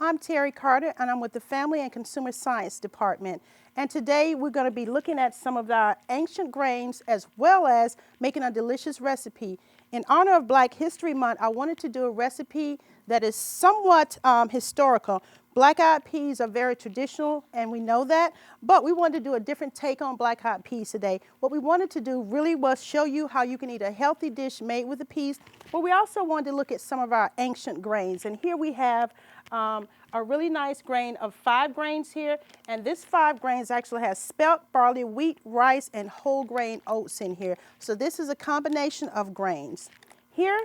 I'm Terry Carter, and I'm with the Family and Consumer Science Department. And today we're going to be looking at some of our ancient grains as well as making a delicious recipe. In honor of Black History Month, I wanted to do a recipe that is somewhat historical. Black-eyed peas are very traditional, and we know that, but we wanted to do a different take on black-eyed peas today. What we wanted to do really was show you how you can eat a healthy dish made with the peas, but we also wanted to look at some of our ancient grains. And here we have a really nice grain of 5 grains here, and this 5 grains actually has spelt, barley, wheat, rice, and whole grain oats in here. So this is a combination of grains. Here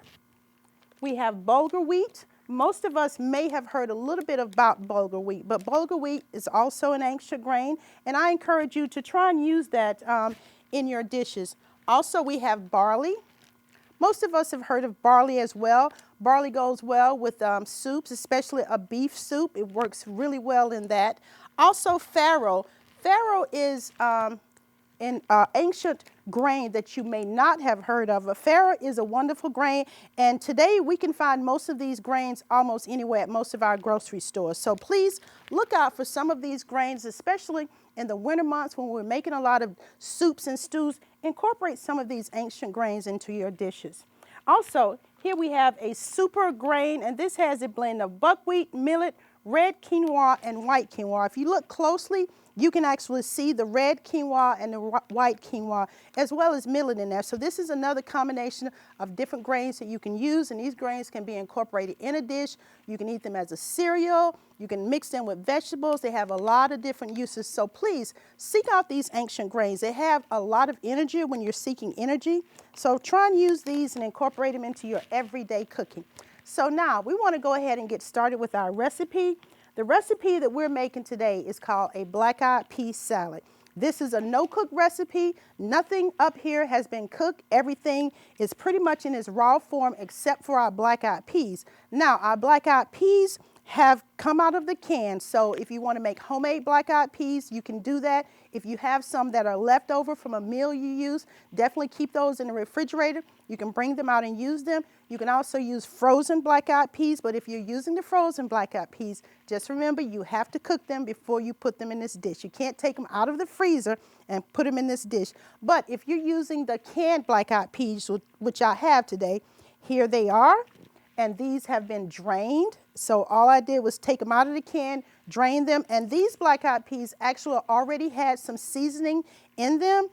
we have bulgur wheat. Most of us may have heard a little bit about bulgur wheat, but bulgur wheat is also an ancient grain, and I encourage you to try and use that in your dishes. Also, we have barley. Most of us have heard of barley as well. Barley goes well with soups, especially a beef soup. It works really well in that. Also, farro. Farro is an ancient grain that you may not have heard of. Farro is a wonderful grain, and today we can find most of these grains almost anywhere at most of our grocery stores. So please look out for some of these grains, especially in the winter months when we're making a lot of soups and stews. Incorporate some of these ancient grains into your dishes. Also, here we have a super grain, and this has a blend of buckwheat, millet, red quinoa, and white quinoa. If you look closely, you can actually see the red quinoa and the white quinoa, as well as millet in there. So this is another combination of different grains that you can use, and these grains can be incorporated in a dish. You can eat them as a cereal. You can mix them with vegetables. They have a lot of different uses. So please seek out these ancient grains. They have a lot of energy when you're seeking energy. So try and use these and incorporate them into your everyday cooking. So now we want to go ahead and get started with our recipe. The recipe that we're making today is called a black-eyed pea salad. This is a no-cook recipe. Nothing up here has been cooked. Everything is pretty much in its raw form except for our black-eyed peas. Now, our black-eyed peas have come out of the can, so if you want to make homemade black-eyed peas, you can do that. If you have some that are left over from a meal you use, definitely keep those in the refrigerator. You can bring them out and use them. You can also use frozen black-eyed peas, but if you're using the frozen black-eyed peas, just remember you have to cook them before you put them in this dish. You can't take them out of the freezer and put them in this dish. But if you're using the canned black-eyed peas, which I have today, here they are. And these have been drained. So all I did was take them out of the can, drain them, and these black-eyed peas actually already had some seasoning in them.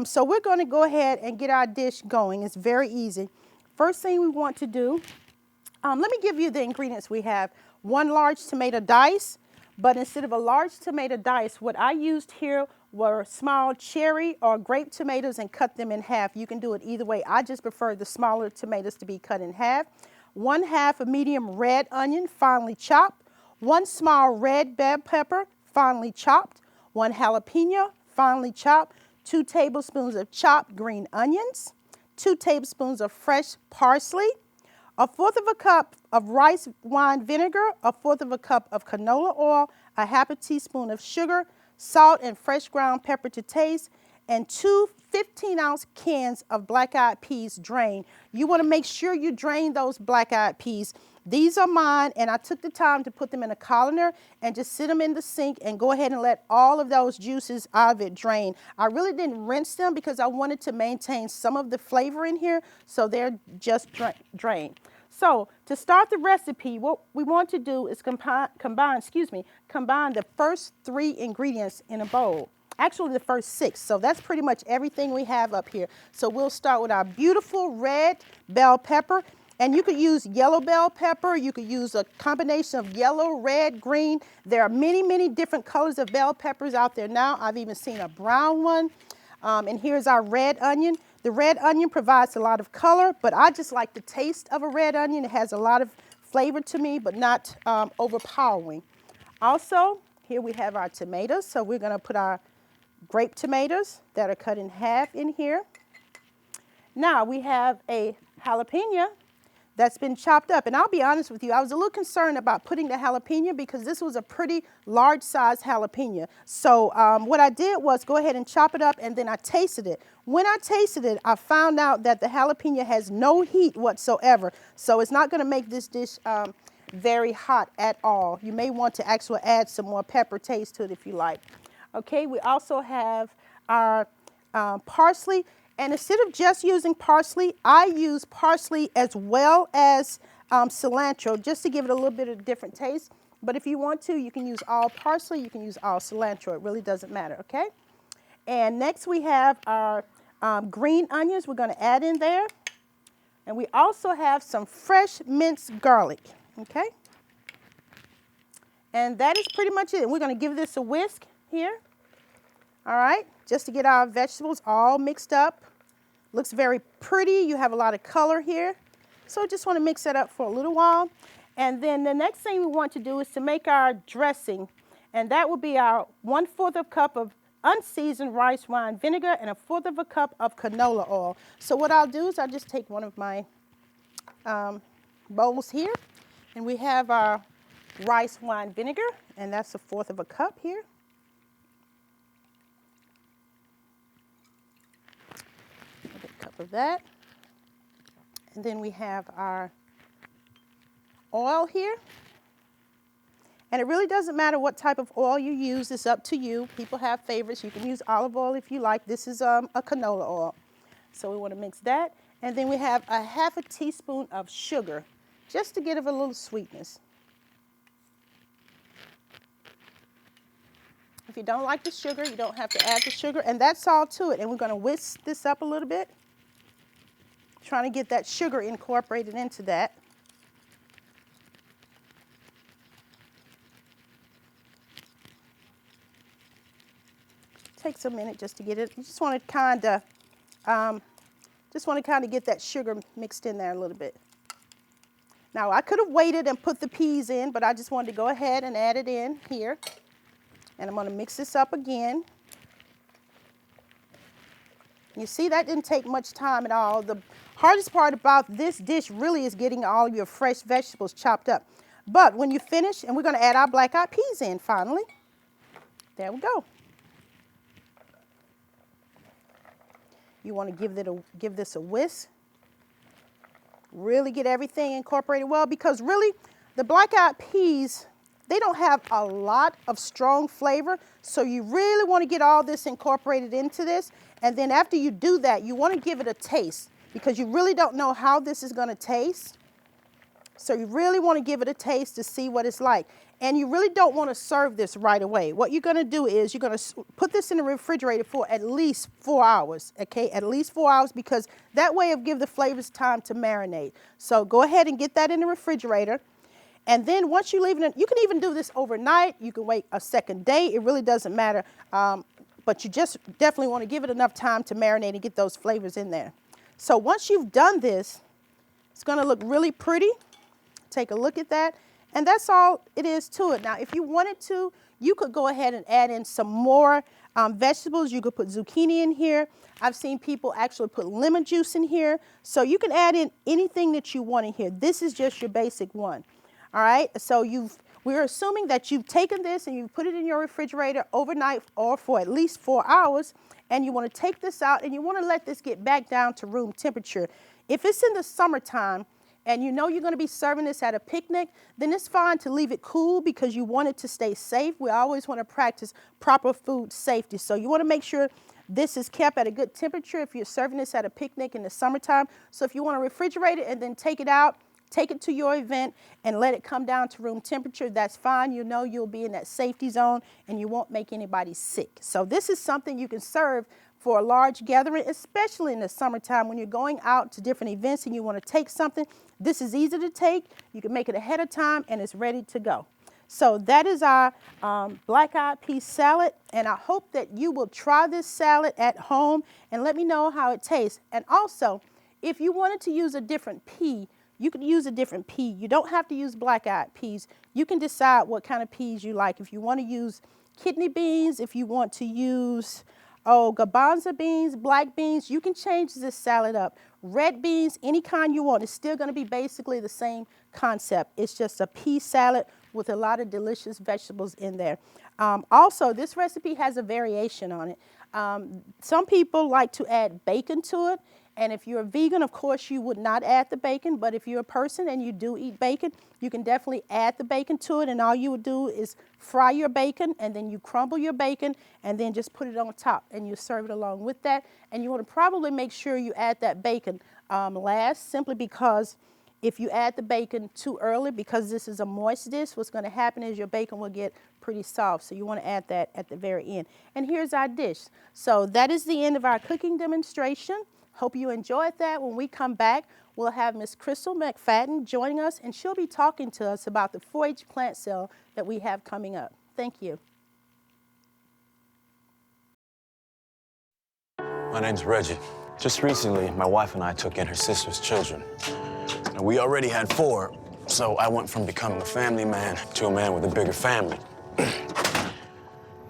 So we're going to go ahead and get our dish going. It's very easy. First thing we want to do, let me give you the ingredients we have. 1 large tomato dice, but instead of a large tomato dice, what I used here were small cherry or grape tomatoes and cut them in half. You can do it either way. I just prefer the smaller tomatoes to be cut in half. 1/2 a medium red onion, finely chopped. 1 small red bell pepper, finely chopped. 1 jalapeno, finely chopped. 2 tablespoons of chopped green onions. 2 tablespoons of fresh parsley. 1/4 cup of rice wine vinegar. 1/4 cup of canola oil. 1/2 teaspoon of sugar. Salt and fresh ground pepper to taste. And 2 15-ounce cans of black-eyed peas drained. You want to make sure you drain those black-eyed peas. These are mine, and I took the time to put them in a colander and just sit them in the sink and go ahead and let all of those juices out of it drain. I really didn't rinse them because I wanted to maintain some of the flavor in here, so they're just drained. So to start the recipe, what we want to do is combine the first 3 ingredients in a bowl. Actually, the first 6, so that's pretty much everything we have up here. So we'll start with our beautiful red bell pepper, and you could use yellow bell pepper. You could use a combination of yellow, red, green. There are many, many different colors of bell peppers out there now. I've even seen a brown one. And here's our red onion. The red onion provides a lot of color, but I just like the taste of a red onion. It has a lot of flavor to me, but not overpowering. Also, here we have our tomatoes, so we're going to put our grape tomatoes that are cut in half in here. Now we have a jalapeno that's been chopped up, and I'll be honest with you, I was a little concerned about putting the jalapeno because this was a pretty large size jalapeno. So what I did was go ahead and chop it up, and then I tasted it. When I tasted it, I found out that the jalapeno has no heat whatsoever, so it's not going to make this dish very hot at all. You may want to actually add some more pepper taste to it if you like. Okay, we also have our parsley. And instead of just using parsley, I use parsley as well as cilantro just to give it a little bit of a different taste. But if you want to, you can use all parsley, you can use all cilantro. It really doesn't matter, okay? And next we have our green onions we're going to add in there. And we also have some fresh minced garlic, okay? And that is pretty much it. We're going to give this a whisk here, all right, just to get our vegetables all mixed up. Looks very pretty. You have a lot of color here. So just want to mix that up for a little while. And then the next thing we want to do is to make our dressing. And that will be our 1/4 cup of unseasoned rice wine vinegar and 1/4 cup of canola oil. So what I'll do is I'll just take one of my bowls here. And we have our rice wine vinegar. And that's 1/4 cup here. Of that. And then we have our oil here. And it really doesn't matter what type of oil you use. It's up to you. People have favorites. You can use olive oil if you like. This is a canola oil. So we want to mix that. And then we have a 1/2 teaspoon of sugar just to give it a little sweetness. If you don't like the sugar, you don't have to add the sugar. And that's all to it. And we're going to whisk this up a little bit. Trying to get that sugar incorporated into that. Takes a minute just to get it. You just want to kind of get that sugar mixed in there a little bit. Now I could have waited and put the peas in, but I just wanted to go ahead and add it in here. And I'm going to mix this up again. You see, that didn't take much time at all. The hardest part about this dish really is getting all your fresh vegetables chopped up. But when you finish, and we're going to add our black-eyed peas in finally. There we go. You want to give this a whisk. Really get everything incorporated well, because really the black-eyed peas, they don't have a lot of strong flavor. So you really want to get all this incorporated into this. And then after you do that, you want to give it a taste, because you really don't know how this is going to taste. So you really want to give it a taste to see what it's like. And you really don't want to serve this right away. What you're going to do is you're going to put this in the refrigerator for at least 4 hours, okay? At least 4 hours, because that way it'll give the flavors time to marinate. So go ahead and get that in the refrigerator. And then once you leave it, you can even do this overnight. You can wait a second day. It really doesn't matter. But you just definitely want to give it enough time to marinate and get those flavors in there. So once you've done this, it's going to look really pretty. Take a look at that. And that's all it is to it. Now, if you wanted to, you could go ahead and add in some more vegetables. You could put zucchini in here. I've seen people actually put lemon juice in here. So you can add in anything that you want in here. This is just your basic one. All right, so we're assuming that you've taken this and you've put it in your refrigerator overnight or for at least 4 hours, and you want to take this out and you want to let this get back down to room temperature. If it's in the summertime and you know you're going to be serving this at a picnic, then it's fine to leave it cool because you want it to stay safe. We always want to practice proper food safety. So you want to make sure this is kept at a good temperature if you're serving this at a picnic in the summertime. So if you want to refrigerate it and then take it out, take it to your event and let it come down to room temperature, that's fine. You know you'll be in that safety zone and you won't make anybody sick. So this is something you can serve for a large gathering, especially in the summertime when you're going out to different events and you want to take something. This is easy to take. You can make it ahead of time and it's ready to go. So that is our black-eyed pea salad, and I hope that you will try this salad at home and let me know how it tastes. And also, if you wanted to use a different pea, you could use a different pea. You don't have to use black-eyed peas. You can decide what kind of peas you like. If you want to use kidney beans, if you want to use garbanzo beans, black beans, you can change this salad up. Red beans, any kind you want. It's still going to be basically the same concept. It's just a pea salad with a lot of delicious vegetables in there. Also, this recipe has a variation on it. Some people like to add bacon to it, And if you're a vegan, of course, you would not add the bacon. But if you're a person and you do eat bacon, you can definitely add the bacon to it. And all you would do is fry your bacon, and then you crumble your bacon, and then just put it on top. And you serve it along with that. And you want to probably make sure you add that bacon last, simply because if you add the bacon too early, because this is a moist dish, what's going to happen is your bacon will get pretty soft. So you want to add that at the very end. And here's our dish. So that is the end of our cooking demonstration. Hope you enjoyed that. When we come back, we'll have Miss Crystal McFadden joining us, and she'll be talking to us about the 4-H plant sale that we have coming up. Thank you. My name's Reggie. Just recently, my wife and I took in her sister's children. Now, we already had 4, so I went from becoming a family man to a man with a bigger family. Now,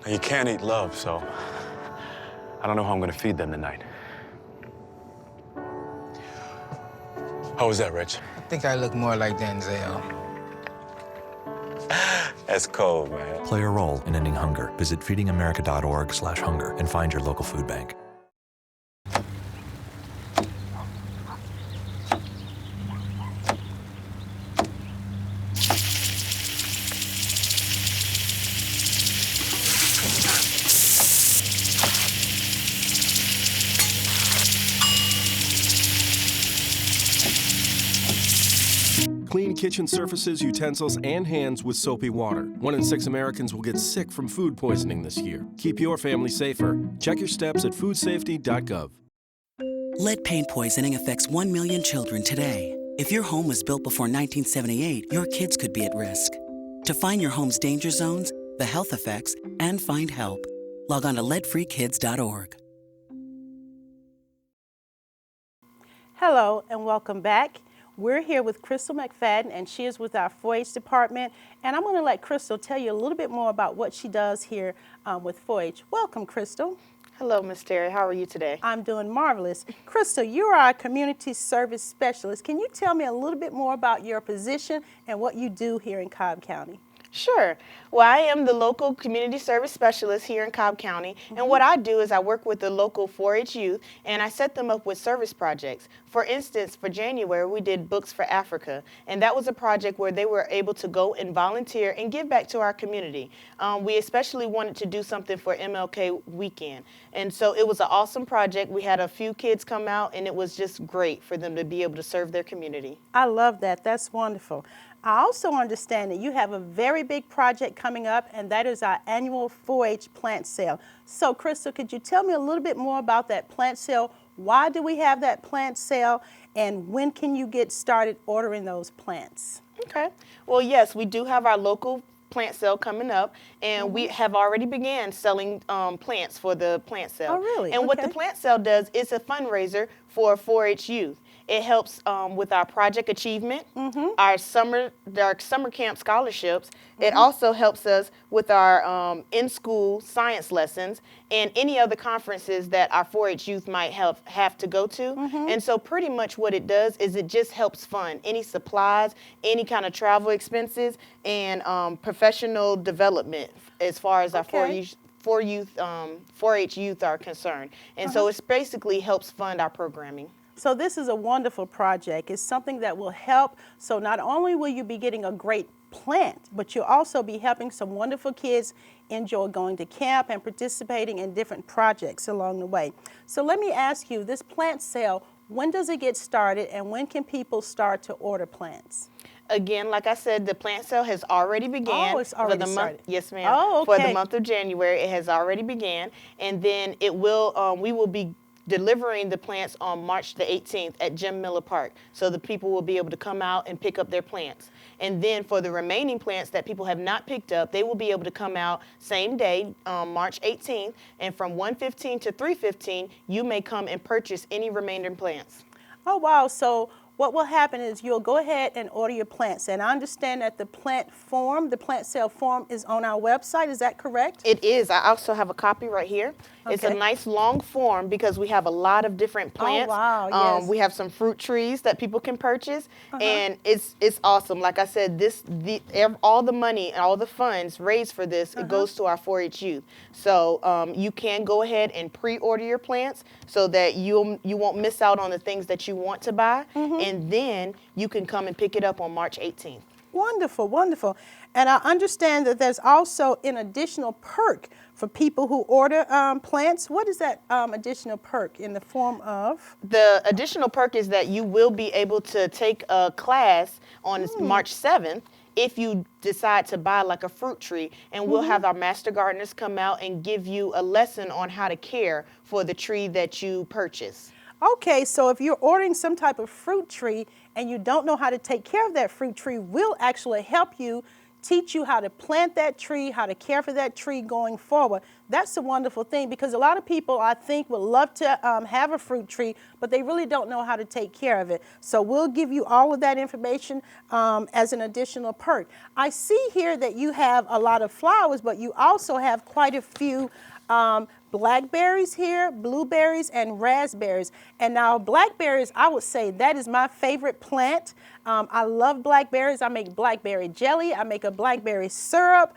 you can't eat love, so I don't know how I'm gonna feed them tonight. How was that, Rich? I think I look more like Denzel. That's cold, man. Play a role in ending hunger. Visit feedingamerica.org/hunger and find your local food bank. Clean kitchen surfaces, utensils, and hands with soapy water. 1 in 6 Americans will get sick from food poisoning this year. Keep your family safer. Check your steps at foodsafety.gov. Lead paint poisoning affects 1 million children today. If your home was built before 1978, your kids could be at risk. To find your home's danger zones, the health effects, and find help, log on to leadfreekids.org. Hello and welcome back. We're here with Crystal McFadden, and she is with our 4-H department. And I'm going to let Crystal tell you a little bit more about what she does here with 4-H. Welcome, Crystal. Hello, Ms. Terry. How are you today? I'm doing marvelous. Crystal, you are our community service specialist. Can you tell me a little bit more about your position and what you do here in Cobb County? Sure. Well, I am the local community service specialist here in Cobb County, and what I do is I work with the local 4-H youth, and I set them up with service projects. For instance, for January, we did Books for Africa, and that was a project where they were able to go and volunteer and give back to our community. We especially wanted to do something for MLK weekend, and so it was an awesome project. We had a few kids come out, and it was just great for them to be able to serve their community. I love that. That's wonderful. I also understand that you have a very big project coming up, and that is our annual 4-H plant sale. So, Crystal, could you tell me a little bit more about that plant sale? Why do we have that plant sale, and when can you get started ordering those plants? Okay. Well, yes, we do have our local plant sale coming up, and we have already began selling plants for the plant sale. Oh, really? And what the plant sale does is a fundraiser for 4-H youth. It helps with our project achievement, our summer camp scholarships. It also helps us with our in-school science lessons and any other conferences that our 4-H youth might have to go to. And so pretty much what it does is it just helps fund any supplies, any kind of travel expenses, and professional development as far as our 4-H youth are concerned. And so it basically helps fund our programming. So this is a wonderful project. It's something that will help. So not only will you be getting a great plant, but you'll also be helping some wonderful kids enjoy going to camp and participating in different projects along the way. So let me ask you, this plant sale, when does it get started, and when can people start to order plants? Again, like I said, the plant sale has already began. Oh, it's already started. Yes, ma'am. Oh, okay. For the month of January, it has already began, and then it will. We will be delivering the plants on March the 18th at Jim Miller Park, so the people will be able to come out and pick up their plants. And then for the remaining plants that people have not picked up, they will be able to come out same day, March 18th, and from 1:15 to 3:15, you may come and purchase any remaining plants. Oh, wow. So what will happen is you'll go ahead and order your plants. And I understand that the plant sale form is on our website. Is that correct? It is. I also have a copy right here. It's a Okay. nice long form because we have a lot of different plants. wow, yes. We have some fruit trees that people can purchase, and it's awesome. Like I said, all the money and all the funds raised for this, it goes to our 4-H youth. So you can go ahead and pre-order your plants so that you won't miss out on the things that you want to buy, and then you can come and pick it up on March 18th. Wonderful, wonderful. And I understand that there's also an additional perk for people who order plants. What is that additional perk in the form of? The additional perk is that you will be able to take a class on March 7th if you decide to buy like a fruit tree, and we'll have our master gardeners come out and give you a lesson on how to care for the tree that you purchase. Okay, so if you're ordering some type of fruit tree and you don't know how to take care of that fruit tree, we'll actually help you, teach you how to plant that tree, how to care for that tree going forward. That's a wonderful thing, because a lot of people, I think, would love to have a fruit tree, but they really don't know how to take care of it. So we'll give you all of that information as an additional perk. I see here that you have a lot of flowers, but you also have quite a few blackberries here, blueberries, and raspberries. And now blackberries, I would say that is my favorite plant. I love blackberries. I make blackberry jelly. I make a blackberry syrup.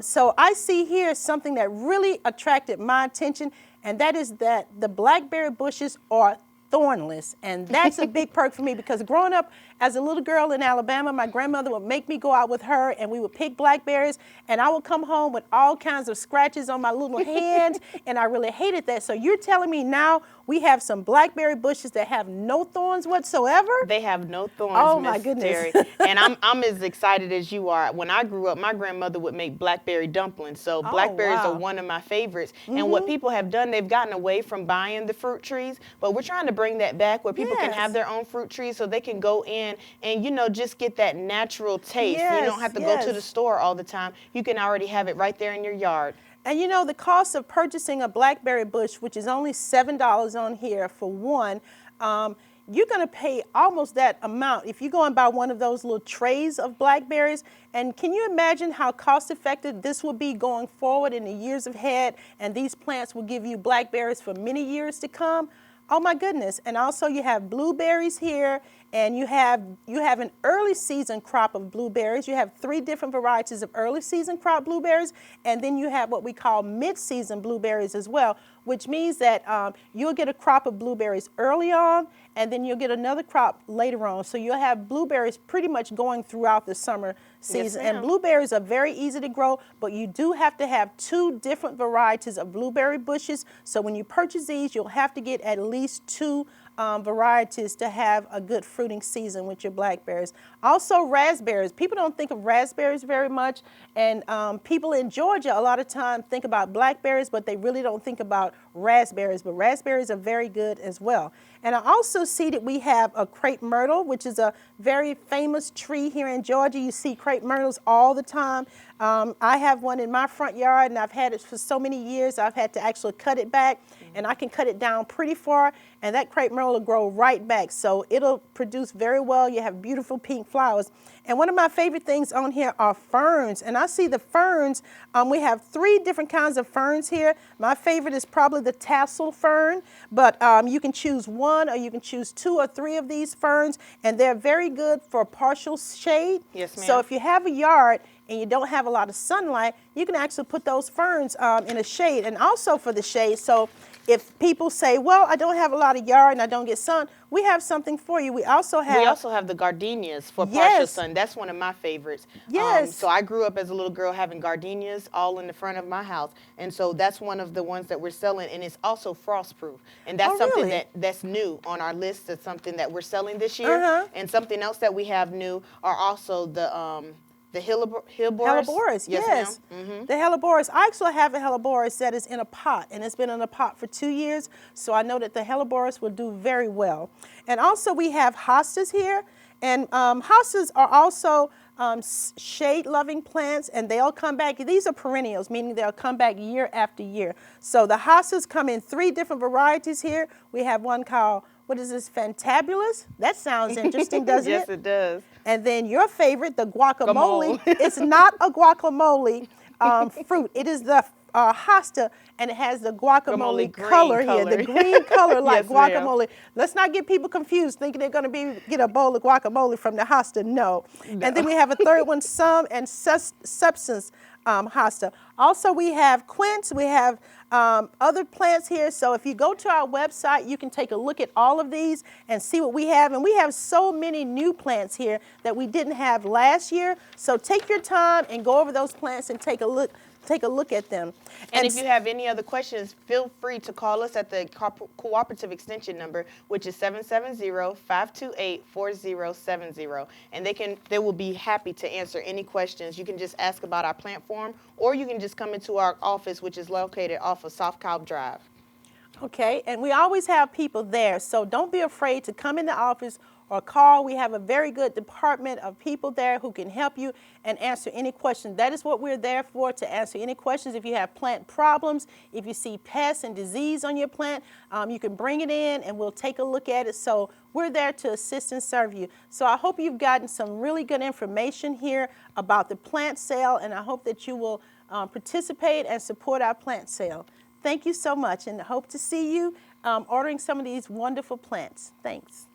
So I see here something that really attracted my attention, and that is that the blackberry bushes are thornless, and that's a big perk for me, because growing up as a little girl in Alabama, my grandmother would make me go out with her and we would pick blackberries, and I would come home with all kinds of scratches on my little hands, and I really hated that. So you're telling me now we have some blackberry bushes that have no thorns whatsoever? They have no thorns, Oh, my Miss goodness. Terry. And I'm as excited as you are. When I grew up, my grandmother would make blackberry dumplings. So blackberries wow. are one of my favorites. And what people have done, they've gotten away from buying the fruit trees, but we're trying to bring that back where people can Yes. have their own fruit trees so they can go in and, just get that natural taste. You Yes, don't have to go to the yes. store all the time. You can already have it right there in your yard. And the cost of purchasing a blackberry bush, which is only $7 on here for one, you're going to pay almost that amount if you go and buy one of those little trays of blackberries. And can you imagine how cost effective this will be going forward in the years ahead? And these plants will give you blackberries for many years to come. Oh my goodness. And also you have blueberries here, and you have an early season crop of blueberries. You have 3 different varieties of early season crop blueberries, and then you have what we call mid-season blueberries as well, which means that you'll get a crop of blueberries early on, and then you'll get another crop later on. So you'll have blueberries pretty much going throughout the summer season. ma'am. And blueberries are very easy to grow, but you do have to have 2 different varieties of blueberry bushes. So when you purchase these, you'll have to get at least 2 varieties to have a good fruiting season with your blackberries. Also raspberries. People don't think of raspberries very much, and people in Georgia a lot of times think about blackberries, but they really don't think about raspberries. But raspberries are very good as well. And I also see that we have a crepe myrtle, which is a very famous tree here in Georgia. You see crepe myrtles all the time. I have one in my front yard, and I've had it for so many years. I've had to actually cut it back, and I can cut it down pretty far, and that crepe myrtle will grow right back. So it'll produce very well. You have beautiful pink flowers. And one of my favorite things on here are ferns. And I see the ferns. We have 3 different kinds of ferns here. My favorite is probably the tassel fern, but you can choose 1, or you can choose 2 or 3 of these ferns, and they're very good for partial shade. Yes, ma'am. So if you have a yard and you don't have a lot of sunlight, you can actually put those ferns in a shade, and also for the shade. So if people say, well, I don't have a lot of yard and I don't get sun, we have something for you. We also have the gardenias for partial Yes. sun. That's one of my favorites. Yes. So I grew up as a little girl having gardenias all in the front of my house. And so that's one of the ones that we're selling. And it's also frost proof. And that's Oh, something really? that's new on our list. That's something that we're selling this year. Uh-huh. And something else that we have new are also the hellebores. Hellebores, yes. ma'am. The hellebores. I actually have a hellebores that is in a pot, and it's been in a pot for 2 years, so I know that the hellebores will do very well. And also we have hostas here, and hostas are also shade-loving plants, and they'll come back. These are perennials, meaning they'll come back year after year. So the hostas come in 3 different varieties here. We have one called what is this, fantabulous? That sounds interesting, doesn't Yes, it? it does. And then your favorite, the guacamole. It's not a guacamole fruit. It is the hosta, and it has the guacamole Green color here, the color. green color like Yes, ma'am. guacamole. Let's not get people confused, thinking they're going to get a bowl of guacamole from the hosta. No. And then we have a third one, some and substance hosta. Also, we have quince. We have other plants here. So if you go to our website, you can take a look at all of these and see what we have. And we have so many new plants here that we didn't have last year. So take your time and go over those plants and take a look at them. And if you have any other questions, feel free to call us at the cooperative extension number, which is 770-528-4070. And they will be happy to answer any questions. You can just ask about our plant form, or you can just come into our office, which is located off of South Cobb Drive. Okay, and we always have people there, so don't be afraid to come in the office or call. We have a very good department of people there who can help you and answer any questions. That is what we're there for, to answer any questions. If you have plant problems, if you see pests and disease on your plant, you can bring it in and we'll take a look at it. So we're there to assist and serve you. So I hope you've gotten some really good information here about the plant sale, and I hope that you will participate and support our plant sale. Thank you so much, and hope to see you ordering some of these wonderful plants. Thanks.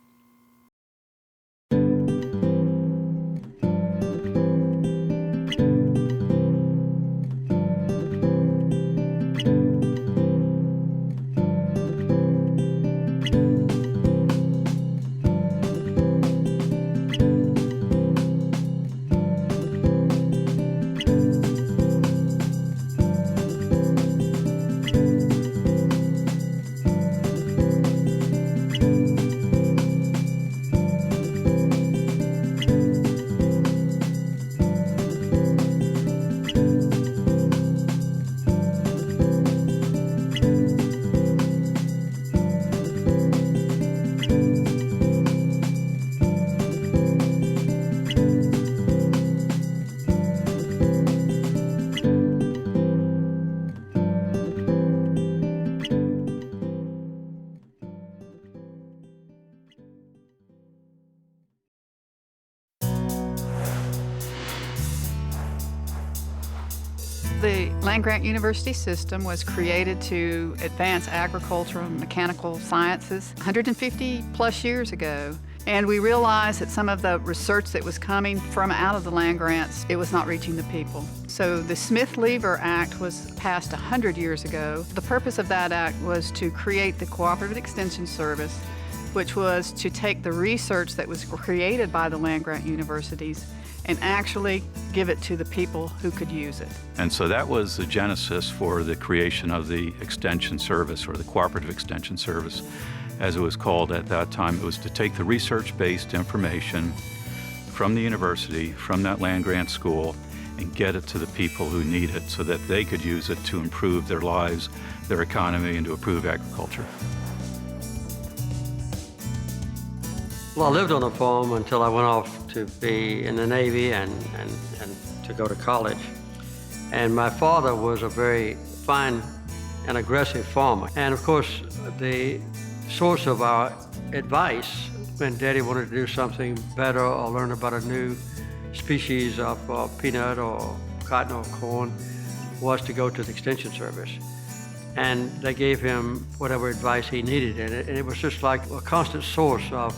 The land-grant university system was created to advance agricultural and mechanical sciences 150 plus years ago. And we realized that some of the research that was coming from out of the land grants, it was not reaching the people. So the Smith-Lever Act was passed 100 years ago. The purpose of that act was to create the Cooperative Extension Service, which was to take the research that was created by the land-grant universities and actually give it to the people who could use it. And so that was the genesis for the creation of the Extension Service, or the Cooperative Extension Service, as it was called at that time. It was to take the research-based information from the university, from that land-grant school, and get it to the people who need it so that they could use it to improve their lives, their economy, and to improve agriculture. Well, I lived on a farm until I went off to be in the Navy and to go to college. And my father was a very fine and aggressive farmer. And of course, the source of our advice when Daddy wanted to do something better or learn about a new species of peanut or cotton or corn was to go to the Extension Service. And they gave him whatever advice he needed. And it was just like a constant source of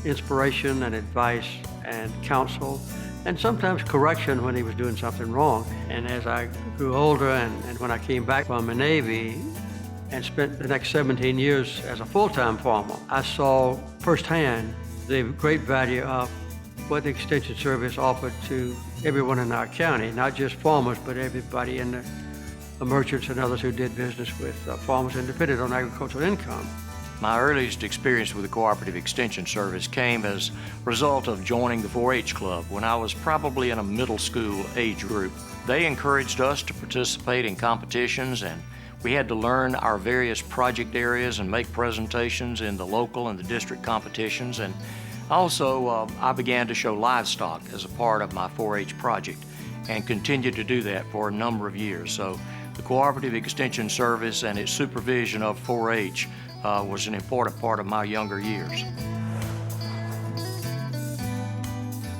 inspiration and advice and counsel, and sometimes correction when he was doing something wrong. And as I grew older and when I came back from the Navy and spent the next 17 years as a full-time farmer, I saw firsthand the great value of what the Extension Service offered to everyone in our county, not just farmers, but everybody in the merchants and others who did business with farmers and depended on agricultural income. My earliest experience with the Cooperative Extension Service came as a result of joining the 4-H Club when I was probably in a middle school age group. They encouraged us to participate in competitions, and we had to learn our various project areas and make presentations in the local and the district competitions. And also, I began to show livestock as a part of my 4-H project and continued to do that for a number of years. So the Cooperative Extension Service and its supervision of 4-H was an important part of my younger years.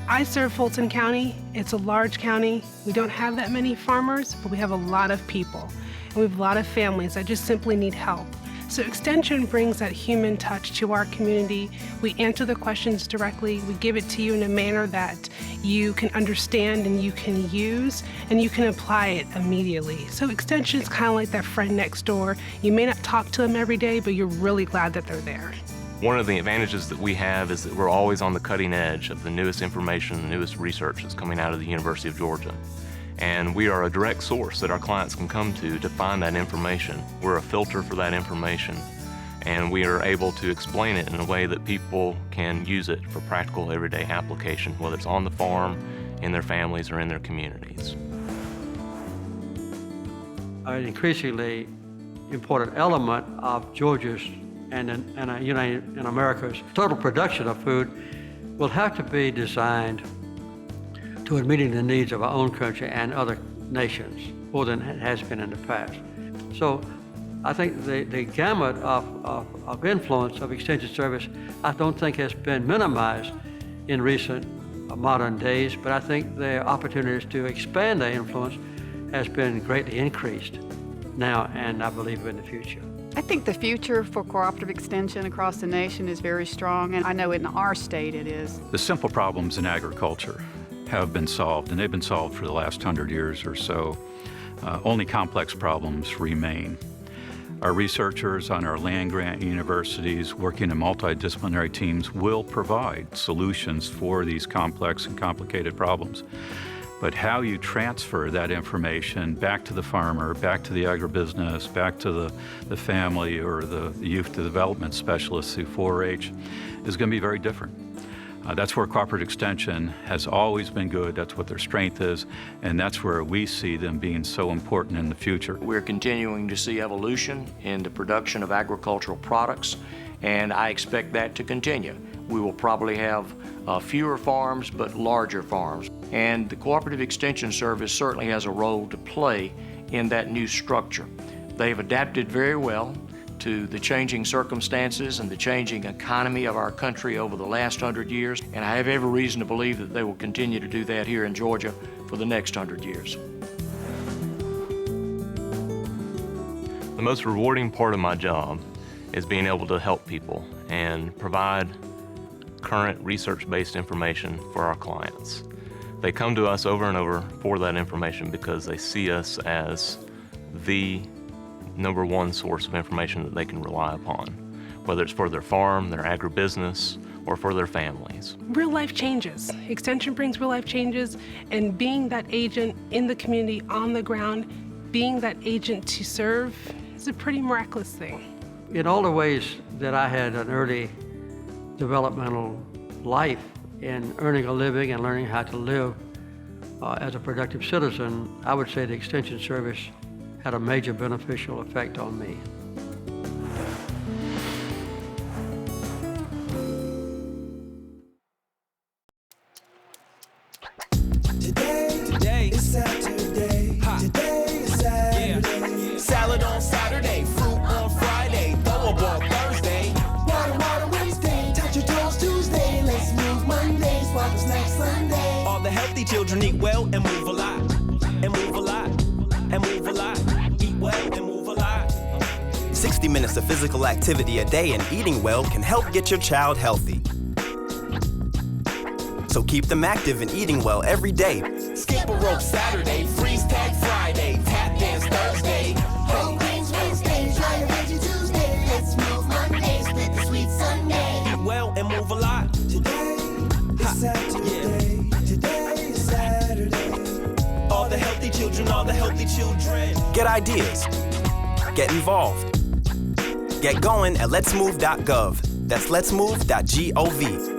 I serve Fulton County. It's a large county. We don't have that many farmers, but we have a lot of people. And we have a lot of families that just simply need help. So Extension brings that human touch to our community. We answer the questions directly. We give it to you in a manner that you can understand and you can use, and you can apply it immediately. So Extension is kind of like that friend next door. You may not talk to them every day, but you're really glad that they're there. One of the advantages that we have is that we're always on the cutting edge of the newest information, the newest research that's coming out of the University of Georgia. And we are a direct source that our clients can come to find that information. We're a filter for that information, and we are able to explain it in a way that people can use it for practical everyday application, whether it's on the farm, in their families, or in their communities. An increasingly important element of Georgia's and America's total production of food will have to be designed toward meeting the needs of our own country and other nations more than it has been in the past. So I think the gamut of influence of Extension Service, I don't think has been minimized in recent modern days, but I think the opportunities to expand that influence has been greatly increased now, and I believe in the future. I think the future for cooperative extension across the nation is very strong, and I know in our state it is. The simple problems in agriculture have been solved, and they've been solved for the last 100 years or so. Only complex problems remain. Our researchers on our land-grant universities working in multidisciplinary teams will provide solutions for these complex and complicated problems. But how you transfer that information back to the farmer, back to the agribusiness, back to the family or the youth development specialists through 4-H is going to be very different. That's where cooperative extension has always been good. That's what their strength is, and that's where we see them being so important in the future. We're continuing to see evolution in the production of agricultural products, and I expect that to continue. We will probably have fewer farms, but larger farms. And the Cooperative Extension Service certainly has a role to play in that new structure. They've adapted very well to the changing circumstances and the changing economy of our country over the last 100 years, and I have every reason to believe that they will continue to do that here in Georgia for the next 100 years. The most rewarding part of my job is being able to help people and provide current research-based information for our clients. They come to us over and over for that information because they see us as the #1 source of information that they can rely upon, whether it's for their farm, their agribusiness, or for their families. Real life changes. Extension brings real life changes, and being that agent in the community, on the ground, being that agent to serve is a pretty miraculous thing. In all the ways that I had an early developmental life in earning a living and learning how to live as a productive citizen, I would say the Extension Service had a major beneficial effect on me. Today is Saturday. Today is Saturday. Salad on Saturday, fruit on Friday, throw a ball Thursday. Water Wednesday, touch your toes Tuesday. Let's move Monday, sparkle snacks Sunday. All the healthy children eat well and move a lot. And move a lot. And move a lot. Eat well and move a lot. 60 minutes of physical activity a day and eating well can help get your child healthy. So keep them active and eating well every day. Skip a rope Saturday, freeze tag Friday, tap dance Thursday. Whole grains Wednesday, try a veggie Tuesday. Let's move Monday, split the sweet Sunday. Eat well and move a lot. Today is Saturday. Yeah. Today is Saturday. All the healthy children, all the healthy children. Get ideas. Get involved. Get going at letsmove.gov. That's letsmove.gov.